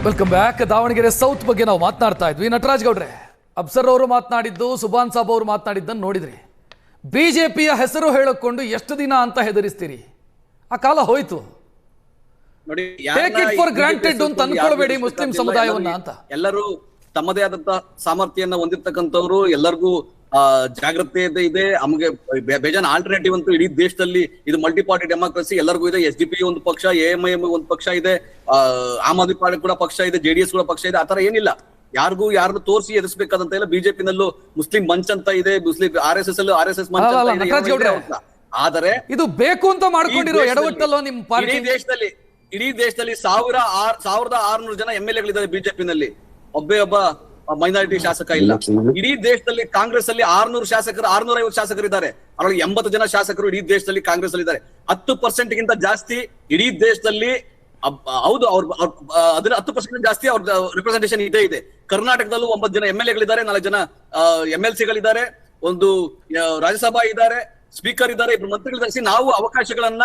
Welcome back. Davanagere south ಬಗ್ಗೆ ನಾವು ಮಾತನಾಡ್ತಾ ಇದ್ವಿ. ನಟರಾಜ್ ಗೌಡ್ರೆ, ಅಬ್ಸರ್ ಅವರು ಮಾತನಾಡಿದ್ದು, ಸುಭಾನ್ ಸಾಬ್ ಅವರು ಮಾತನಾಡಿದ್ದನ್ನು ನೋಡಿದ್ರಿ. ಬಿಜೆಪಿಯ ಹೆಸರು ಹೇಳಿಕೊಂಡು ಎಷ್ಟು ದಿನ ಅಂತ ಹೆದರಿಸ್ತೀರಿ? ಆ ಕಾಲ ಹೋಯ್ತು. ಟೇಕ್ ಇಟ್ ಫಾರ್ ಗ್ರಾಂಟೆಡ್ ಅಂತ ಅನ್ಕೊಳ್ಬೇಡಿ ಮುಸ್ಲಿಂ ಸಮುದಾಯವನ್ನ ಅಂತ. ಎಲ್ಲರೂ ತಮ್ಮದೇ ಆದಂತಹ ಸಾಮರ್ಥ್ಯನ ಹೊಂದಿರತಕ್ಕಂಥವ್ರು, ಎಲ್ಲರಿಗೂ ಜಾಗೃತಿ ಇದೆ. ನಮಗೆ ಬೇಜಾನ್ ಆಲ್ಟರ್ನೇಟಿವ್ ಅಂತೂ ಇಡೀ ದೇಶದಲ್ಲಿ ಇದು ಮಲ್ಟಿ ಪಾರ್ಟಿ ಡೆಮಾಕ್ರಸಿ ಎಲ್ಲರಿಗೂ ಇದೆ. SDP ಒಂದು ಪಕ್ಷ, AMIM ಒಂದು ಪಕ್ಷ ಇದೆ, ಆಮ್ ಆದ್ಮಿ ಪಾರ್ಟಿ ಕೂಡ ಪಕ್ಷ ಇದೆ, JDS ಕೂಡ ಪಕ್ಷ ಇದೆ. ಆತರ ಏನಿಲ್ಲ. ಯಾರನ್ನು ತೋರಿಸಿ ಎದುರಿಸಬೇಕಾದಂತ ಇಲ್ಲ. ಬಿಜೆಪಿನಲ್ಲೂ ಮುಸ್ಲಿಂ ಮಂಚ್ ಅಂತ ಇದೆ, ಮುಸ್ಲಿಂ RSS ಅಲ್ಲೂ RSS ಮಂಚ್ ಅಂತ. ಆದರೆ ಇದು ಬೇಕು ಅಂತ ಮಾಡ್ಕೊಂಡಿರೋ ಎಡವಟ್ಟಲ್ಲೋ ನಿಮ್ ಪಾರ್ಟಿ. ಇಡೀ ದೇಶದಲ್ಲಿ 1600 ಜನ MLA ಗಳಿದ್ದಾರೆ ಬಿಜೆಪಿನಲ್ಲಿ. ಒಬ್ಬ ಮೈನಾರಿಟಿ ಶಾಸಕ ಇಲ್ಲ. ಇಡೀ ದೇಶದಲ್ಲಿ ಕಾಂಗ್ರೆಸ್ ಅಲ್ಲಿ 600 ಶಾಸಕರು, 650 ಶಾಸಕರಿದ್ದಾರೆ. ಅದರಲ್ಲಿ 80 ಜನ ಶಾಸಕರು ಇಡೀ ದೇಶದಲ್ಲಿ ಕಾಂಗ್ರೆಸ್ ಅಲ್ಲಿ ಇದ್ದಾರೆ. 10% ಗಿಂತ ಜಾಸ್ತಿ ಇಡೀ ದೇಶದಲ್ಲಿ, ಹೌದು, ಅದ್ರ 10% ಜಾಸ್ತಿ ಅವ್ರ ರಿಪ್ರೆಸೆಂಟೇಷನ್ ಇದೆ. ಕರ್ನಾಟಕದಲ್ಲೂ 9 ಜನ MLA ಗಳಿದ್ದಾರೆ, 4 ಜನ MLC ಗಳಿದ್ದಾರೆ, ಒಂದು ರಾಜ್ಯಸಭಾ ಇದ್ದಾರೆ, ಸ್ಪೀಕರ್ ಇದ್ದಾರೆ, 2 ಮಂತ್ರಿಗಳಿದ್ದಾರೆ. ನಾವು ಅವಕಾಶಗಳನ್ನ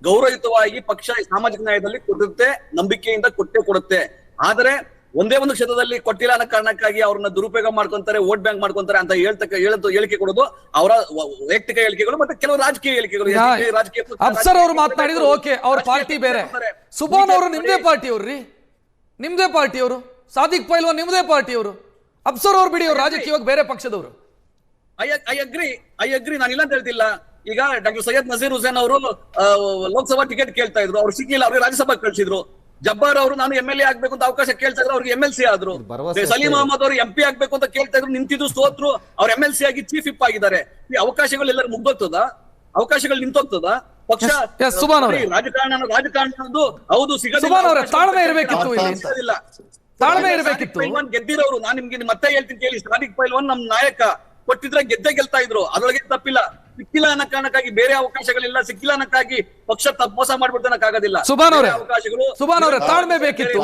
ಗೌರವಯುತವಾಗಿ ಪಕ್ಷ ಸಾಮಾಜಿಕ ನ್ಯಾಯದಲ್ಲಿ ಕೊಡುತ್ತೆ, ನಂಬಿಕೆಯಿಂದ ಕೊಡುತ್ತೆ. ಆದರೆ ಒಂದೇ ಒಂದು ಕ್ಷೇತ್ರದಲ್ಲಿ ಕೊಟ್ಟಿಲ್ಲ ಅನ್ನೋ ಕಾರಣಕ್ಕಾಗಿ ಅವ್ರನ್ನ ದುರುಪಯೋಗ ಮಾಡ್ಕೊಂತಾರೆ, ವೋಟ್ ಬ್ಯಾಂಕ್ ಮಾಡ್ಕೊಂತಾರೆ ಅಂತ ಹೇಳಿಕೆ ಕೊಡೋದು ಅವರ ವೈಯಕ್ತಿಕ ಹೇಳಿಕೆಗಳು, ಮತ್ತೆ ಕೆಲವು ರಾಜಕೀಯ ಹೇಳಿಕೆಗಳು. ಅಫ್ಸರ್ ಅವರು ಮಾತನಾಡಿದ್ರು, ಓಕೆ, ಅವ್ರ ಪಾರ್ಟಿ ಬೇರೆ. ಸುಭಾನ್ ಅವರು ನಿಮ್ದೇ ಪಾರ್ಟಿಯವ್ರಿ, ನಿಮ್ದೇ ಪಾರ್ಟಿಯವರು. ಸಾದಿಕ್ ಪೈಲ್ವಾನ್ ನಿಮ್ದೇ ಪಾರ್ಟಿಯವರು. ಅಫ್ಸರ್ ಅವ್ರು ಬಿಡಿ, ಅವ್ರು ರಾಜಕೀಯವಾಗಿ ಬೇರೆ ಪಕ್ಷದವರು. ಐ ಅಗ್ರಿ, ನಾನು ಇಲ್ಲ ಅಂತ ಹೇಳ್ತಿಲ್ಲ. ಈಗ ಡಾಕ್ಟರ್ ಸೈಯದ್ ನಜೀರ್ ಹುಸೇನ್ ಅವರು ಲೋಕಸಭಾ ಟಿಕೆಟ್ ಕೇಳ್ತಾ ಇದ್ರು, ಅವ್ರು ಸಿಕ್ಕಿಲ್ಲ, ಅವ್ರಿಗೆ ರಾಜ್ಯಸಭಾ ಕಳಿಸಿದ್ರು. ಜಬ್ಬಾರ್ ಅವರು ನಾನು MLA ಆಗ್ಬೇಕು ಅಂತ ಅವಕಾಶ ಕೇಳ್ತಾ ಇದ್ರು, ಅವ್ರಿಗೆ MLC ಆದ್ರು. ಸಲೀಂ ಅಹಮದ್ ಅವರು MP ಆಗ್ಬೇಕು ಅಂತ ಕೇಳ್ತಾ ಇದ್ರು, ನಿಂತಿದ್ದು ಸೋತ್ರು, ಅವ್ರು MLC ಆಗಿ ಚೀಫ್ ವಿಪ್ ಆಗಿದ್ದಾರೆ. ಈ ಅವಕಾಶಗಳು ಎಲ್ಲರೂ ಮುಗ್ದೋಗ್ತದ? ಅವಕಾಶಗಳು ನಿಂತೋಗ್ತದ? ಪಕ್ಷ ರಾಜಕಾರಣದ್ದು ಹೌದು ಸಿಗೋದಿಲ್ಲ. ತಾಳ್ಮೆ ಇರಬೇಕಿತ್ತು, ತಾಳ್ಮೆ ಇರಬೇಕಿತ್ತು. ಪೈಲ್ವಾನ್ ಗೆದ್ದಿರೋರು, ನಾನು ನಿಮ್ಗೆ ಮತ್ತೆ ಹೇಳ್ತೀನಿ ಕೇಳಿ. ಸಾದಿಕ್ ಪೈಲ್ವಾನ್ ನಮ್ ನಾಯಕ, ಕೊಟ್ಟಿದ್ರೆ ಗೆಲ್ತಾ ಇದ್ರು, ಅದ್ರೊಳಗೆ ತಪ್ಪಿಲ್ಲ. ಸಿಕ್ಕಿಲ್ಲ ಅನ್ನೋ ಕಾರಣಕ್ಕಾಗಿ ಬೇರೆ ಅವಕಾಶಗಳಿಲ್ಲ, ಸಿಕ್ಕಿಲ್ಲ ಅನ್ನಕ್ಕಾಗಿ ಪಕ್ಷ ಮೋಸ ಮಾಡ್ಬಿಡ್ತಾನಕ್ಕಾಗೋದಿಲ್ಲ. ಸುಭಾನ್ ಅವರೇ ತಾಳ್ಮೆ ಬೇಕಿತ್ತು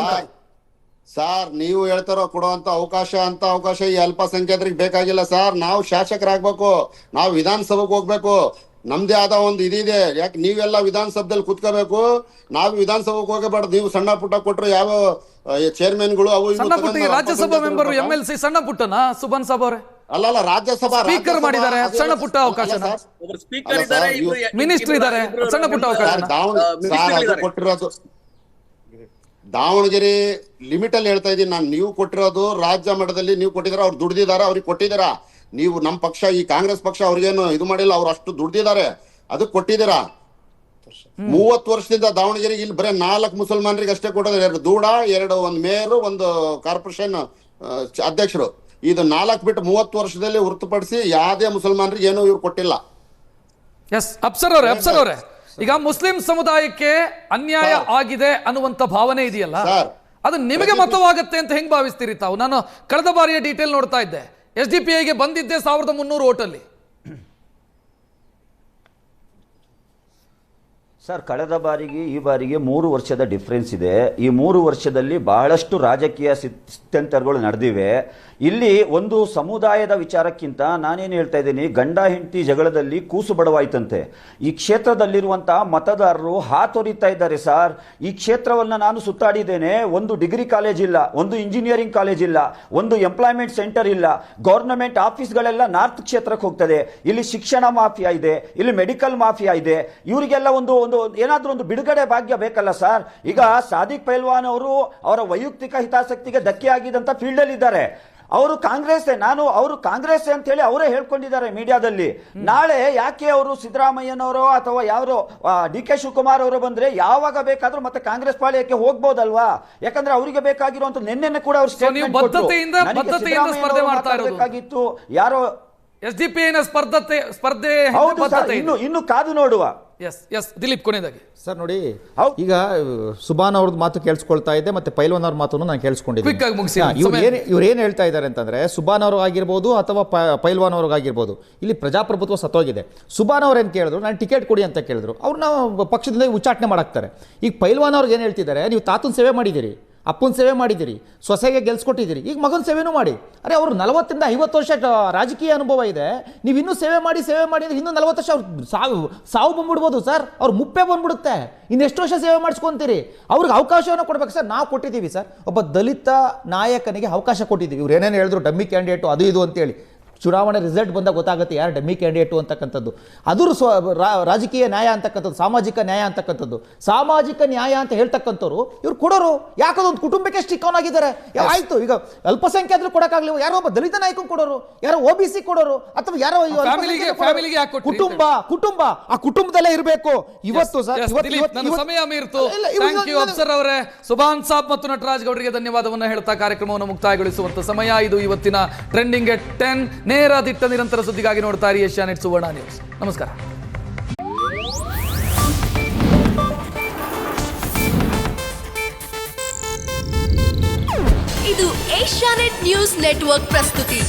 ಸರ್. ನೀವು ಹೇಳ್ತಾರೋ ಕೊಡುವಂತ ಅವಕಾಶ ಈ ಅಲ್ಪಸಂಖ್ಯಾತರಿಗೆ ಬೇಕಾಗಿಲ್ಲ ಸರ್. ನಾವು ಶಾಸಕರಾಗ್ಬೇಕು, ನಾವು ವಿಧಾನಸಭೆಗೆ ಹೋಗ್ಬೇಕು, ನಮ್ದೇ ಆದ ಒಂದು ಇದಿದೆ. ಯಾಕೆ ನೀವೆಲ್ಲ ವಿಧಾನಸಭೆದಲ್ಲಿ ಕುತ್ಕೋಬೇಕು, ನಾವು ವಿಧಾನಸಭೆಗೆ ಹೋಗಬಾರ್ದು. ನೀವು ಸಣ್ಣ ಪುಟ್ಟ ಕೊಟ್ರು ಯಾವ ಚೇರ್ಮನ್ಗಳು ಅವು ರಾಜ್ಯಸಭಾ ಮೆಂಬರ್ MLC ಸಣ್ಣ ಪುಟ್ಟನಾ? ಸುಭಾನ್ ಸಾಬ್ ಅವರೇ ಅಲ್ಲ, ರಾಜ್ಯಸಭಾ ಸ್ಪೀಕರ್ ಮಾಡಿದ್ದಾರೆ, ಸಣ್ಣ ಪುಟ್ಟ ಅವಕಾಶ. ಮಿನಿಸ್ಟರ್ ಇದ್ದಾರೆ, ಸಣ್ಣ ಪುಟ್ಟ ಅವಕಾಶ. ಕೊಟ್ಟಿರೋದು ದಾವಣಗೆರೆ ಲಿಮಿಟ್ ಅಲ್ಲಿ ಹೇಳ್ತಾ ಇದೀನಿ ನಾನು. ನೀವು ಕೊಟ್ಟಿರೋದು ರಾಜ್ಯ ಮಟ್ಟದಲ್ಲಿ ನೀವು ಕೊಟ್ಟಿದಾರ, ಅವ್ರು ದುಡ್ದಿದಾರ, ಅವ್ರಿಗೆ ಕೊಟ್ಟಿದ್ದೀರಾ. ನೀವು ನಮ್ಮ ಪಕ್ಷ, ಈ ಕಾಂಗ್ರೆಸ್ ಪಕ್ಷ ಅವ್ರಿಗೇನು ಇದು ಮಾಡಿಲ್ಲ, ಅವ್ರು ಅಷ್ಟು ದುಡ್ದಿದ್ದಾರೆ, ಅದಕ್ಕೆ ಕೊಟ್ಟಿದ್ದೀರಾ. 30 ವರ್ಷದಿಂದ ದಾವಣಗೆರೆಗೆ ಇಲ್ಲಿ ಬರೀ 4 ಮುಸಲ್ಮಾನರಿಗೆ ಅಷ್ಟೇ ಕೊಟ್ಟಿದ್ದಾರೆ. ದೂಡ 2, ಒಂದು ಮೇಯರ್, ಒಂದು ಕಾರ್ಪೊರೇಷನ್ ಅಧ್ಯಕ್ಷರು. ಇದು 4 ಬಿಟ್ಟು 30 ವರ್ಷದಲ್ಲಿ ಹೊರತುಪಡಿಸಿ ಯಾವುದೇ ಮುಸಲ್ಮಾನರಿಗೆ ಏನೂ ಇವ್ರು ಕೊಟ್ಟಿಲ್ಲ. ಎಸ್ ಅಫ್ಸರ್ ಅವರೇ, ಈಗ ಮುಸ್ಲಿಂ ಸಮುದಾಯಕ್ಕೆ ಅನ್ಯಾಯ ಆಗಿದೆ ಅನ್ನುವಂತ ಭಾವನೆ ಇದೆಯಲ್ಲ, ಅದು ನಿಮಗೆ ಮತವಾಗುತ್ತೆ ಅಂತ ಹೆಂಗ್ ಭಾವಿಸ್ತೀರಿ ತಾವು? ನಾನು ಕಳೆದ ಬಾರಿಯ ಡೀಟೇಲ್ ನೋಡ್ತಾ ಇದ್ದೆ. SDPIಗೆ ಬಂದಿದ್ದೆ 1300 ಓಟಲ್ಲಿ. ಸರ್, ಕಳೆದ ಬಾರಿಗೆ ಈ ಬಾರಿಗೆ 3 ವರ್ಷದ ಡಿಫ್ರೆನ್ಸ್ ಇದೆ. ಈ 3 ವರ್ಷದಲ್ಲಿ ಬಹಳಷ್ಟು ರಾಜಕೀಯ ಸ್ಥಿತ್ಯಂತರಗಳು ನಡೆದಿವೆ. ಇಲ್ಲಿ ಒಂದು ಸಮುದಾಯದ ವಿಚಾರಕ್ಕಿಂತ ನಾನೇನು ಹೇಳ್ತಾ ಇದ್ದೀನಿ, ಗಂಡ ಹೆಂಡತಿ ಜಗಳದಲ್ಲಿ ಕೂಸು ಬಡವಾಯ್ತಂತೆ. ಈ ಕ್ಷೇತ್ರದಲ್ಲಿರುವಂತಹ ಮತದಾರರು ಹಾತೊರಿತಾ ಇದ್ದಾರೆ ಸರ್. ಈ ಕ್ಷೇತ್ರವನ್ನು ನಾನು ಸುತ್ತಾಡಿದ್ದೇನೆ. ಒಂದು ಡಿಗ್ರಿ ಕಾಲೇಜ್ ಇಲ್ಲ, ಒಂದು ಇಂಜಿನಿಯರಿಂಗ್ ಕಾಲೇಜ್ ಇಲ್ಲ, ಒಂದು ಎಂಪ್ಲಾಯ್ಮೆಂಟ್ ಸೆಂಟರ್ ಇಲ್ಲ. ಗವರ್ನಮೆಂಟ್ ಆಫೀಸ್ಗಳೆಲ್ಲ ನಾರ್ತ್ ಕ್ಷೇತ್ರಕ್ಕೆ ಹೋಗ್ತದೆ. ಇಲ್ಲಿ ಶಿಕ್ಷಣ ಮಾಫಿಯಾ ಇದೆ, ಇಲ್ಲಿ ಮೆಡಿಕಲ್ ಮಾಫಿಯಾ ಇದೆ. ಇವರಿಗೆಲ್ಲ ಒಂದು ಏನಾದ್ರೂ ಒಂದು ಬಿಡುಗಡೆ ಭಾಗ್ಯ ಬೇಕಲ್ಲ ಸರ್. ಈಗ ಸಾದಿಕ್ ಪೈಲ್ವಾನ್ ಅವರು ಅವರ ವೈಯಕ್ತಿಕ ಹಿತಾಸಕ್ತಿಗೆ ಧಕ್ಕೆ ಆಗಿದಂತ ಫೀಲ್ಡ್ ಅಲ್ಲಿ ಇದ್ದಾರೆ. ಅವರು ಕಾಂಗ್ರೆಸ್ ಅಂತ ಹೇಳಿ ಅವರೇ ಹೇಳ್ಕೊಂಡಿದ್ದಾರೆ ಮೀಡಿಯಾದಲ್ಲಿ. ನಾಳೆ ಯಾಕೆ ಅವರು ಸಿದ್ದರಾಮಯ್ಯನವರು ಅಥವಾ ಯಾರು DK ಶಿವಕುಮಾರ್ ಅವರು ಬಂದ್ರೆ ಯಾವಾಗ ಬೇಕಾದ್ರೂ ಮತ್ತೆ ಕಾಂಗ್ರೆಸ್ ಪಾಳ್ಯಕ್ಕೆ ಹೋಗ್ಬೋದಲ್ವಾ? ಯಾಕಂದ್ರೆ ಅವರಿಗೆ ಬೇಕಾಗಿರುವಂತ ನಿನ್ನೆ ಕೂಡ ಅವರು ಬೇಕಾಗಿತ್ತು. ಯಾರೋ SDPIನ ಸ್ಪರ್ಧೆ ಇನ್ನು ಕಾದು ನೋಡುವ. ದಿಲೀಪ್ ಕೊನೆಯದಾಗಿ ಸರ್ ನೋಡಿ, ಈಗ ಸುಭಾನ್ ಅವ್ರದ್ದು ಮಾತು ಕೇಳಿಸ್ಕೊಳ್ತಾ ಇದ್ದೆ, ಮತ್ತೆ ಪೈಲ್ವಾನ್ ಅವ್ರ ಮಾತನ್ನು ನಾನು ಕೇಳಿಸ್ಕೊಂಡಿದ್ದೆ. ಇವ್ರು ಏನ್ ಹೇಳ್ತಾ ಇದ್ದಾರೆ ಅಂತಂದ್ರೆ, ಸುಭಾನ್ ಅವ್ರು ಆಗಿರ್ಬೋದು ಅಥವಾ ಪೈಲ್ವಾನ್ ಅವ್ರಿಗಾಗಿರ್ಬೋದು, ಇಲ್ಲಿ ಪ್ರಜಾಪ್ರಭುತ್ವ ಸತ್ತೋಗಿದೆ. ಸುಭಾನ್ ಅವ್ರು ಏನ್ ಕೇಳಿದ್ರು, ನಾನು ಟಿಕೆಟ್ ಕೊಡಿ ಅಂತ ಕೇಳಿದ್ರು, ಅವ್ರನ್ನ ಪಕ್ಷದಿಂದ ಉಚ್ಚಾಟನೆ ಮಾಡಾಕ್ತಾರೆ. ಈಗ ಪೈಲ್ವಾನ್ ಅವ್ರಿಗೆ ಏನ್ ಹೇಳ್ತಿದ್ದಾರೆ, ನೀವು ತಾತನ್ ಸೇವೆ ಮಾಡಿದಿರಿ, ಅಪ್ಪನ ಸೇವೆ ಮಾಡಿದ್ದೀರಿ, ಸೊಸೆಗೆ ಗೆಲ್ಸ್ಕೊಟ್ಟಿದ್ದೀರಿ, ಈಗ ಮಗನ ಸೇವೆನೂ ಮಾಡಿ. ಅರೆ ಅವರು 40ರಿಂದ 50 ವರ್ಷ ರಾಜಕೀಯ ಅನುಭವ ಇದೆ, ನೀವು ಇನ್ನೂ ಸೇವೆ ಮಾಡಿ ಅಂದರೆ ಇನ್ನೂ 40 ವರ್ಷ ಅವ್ರು ಸಾವು ಬಂದ್ಬಿಡ್ಬೋದು ಸರ್, ಅವ್ರು ಮುಪ್ಪೆ ಬಂದ್ಬಿಡುತ್ತೆ. ಇನ್ನೆಷ್ಟು ವರ್ಷ ಸೇವೆ ಮಾಡಿಸ್ಕೊಂತೀರಿ? ಅವ್ರಿಗೆ ಅವಕಾಶವನ್ನು ಕೊಡ್ಬೇಕು ಸರ್. ನಾವು ಕೊಟ್ಟಿದ್ದೀವಿ ಸರ್, ಒಬ್ಬ ದಲಿತ ನಾಯಕನಿಗೆ ಅವಕಾಶ ಕೊಟ್ಟಿದ್ದೀವಿ. ಇವ್ರು ಏನೇನು ಹೇಳಿದ್ರು ಡಮ್ಮಿ ಕ್ಯಾಂಡಿಡೇಟು ಅದು ಇದು ಅಂತೇಳಿ, ಚುನಾವಣೆ ರಿಸಲ್ಟ್ ಬಂದಾಗ ಗೊತ್ತಾಗುತ್ತೆ ಯಾರು ಡಮ್ಮಿ ಕ್ಯಾಂಡಿಡೇಟು ಅಂತಕ್ಕಂಥದ್ದು. ಅದು ರಾಜಕೀಯ ನ್ಯಾಯ ಅಂತಕ್ಕಂಥದ್ದು, ಸಾಮಾಜಿಕ ನ್ಯಾಯ ಅಂತಕ್ಕಂಥದ್ದು. ಸಾಮಾಜಿಕ ನ್ಯಾಯ ಅಂತ ಹೇಳ್ತಕ್ಕಂಥವ್ರು ಇವ್ರು ಕೊಡೋರು ಯಾಕದೊಂದು ಕುಟುಂಬಕ್ಕೆ ಸ್ಟಿಕ್ ಆನ್ ಆಗಿದ್ದಾರೆ. ಆಯ್ತು, ಈಗ ಅಲ್ಪಸಂಖ್ಯಾತರು ಕೊಡೋಕ್ಕಾಗಲಿ, ಯಾರೋ ಒಬ್ಬ ದಲಿತ ನಾಯಕನ್ ಕೊಡೋರು, ಯಾರೋ OBC ಕೊಡೋರು, ಅಥವಾ ಯಾರೋ ಕುಟುಂಬ ಆ ಕುಟುಂಬದಲ್ಲೇ ಇರಬೇಕು. ಇವತ್ತು ಸಮಯ ಮೀರ್ತು. ಥ್ಯಾಂಕ್ ಯು ಅಫ್ಸರ್ ಅವರೇ. ಸುಭಾನ್ ಸಾಬ್ ಮತ್ತು ನಟರಾಜ್ ಗೌಡರಿಗೆ ಧನ್ಯವಾದವನ್ನು ಹೇಳ್ತಾ ಕಾರ್ಯಕ್ರಮವನ್ನು ಮುಕ್ತಾಯಗೊಳಿಸುವಂತ ಸಮಯ ಇದು. ಇವತ್ತಿನ ಟ್ರೆಂಡಿಂಗ್ ಎಟ್ 10 ನೇರ ದಿಟ್ಟ ನಿರಂತರ ಸುದ್ದಿಗಾಗಿ ನೋಡ್ತಾ ಇರಿ ಏಷ್ಯಾನೆಟ್ ಸುವರ್ಣ ನ್ಯೂಸ್. ನಮಸ್ಕಾರ. ಇದು ಏಷ್ಯಾನೆಟ್ ನ್ಯೂಸ್ ನೆಟ್ವರ್ಕ್ ಪ್ರಸ್ತುತಿ.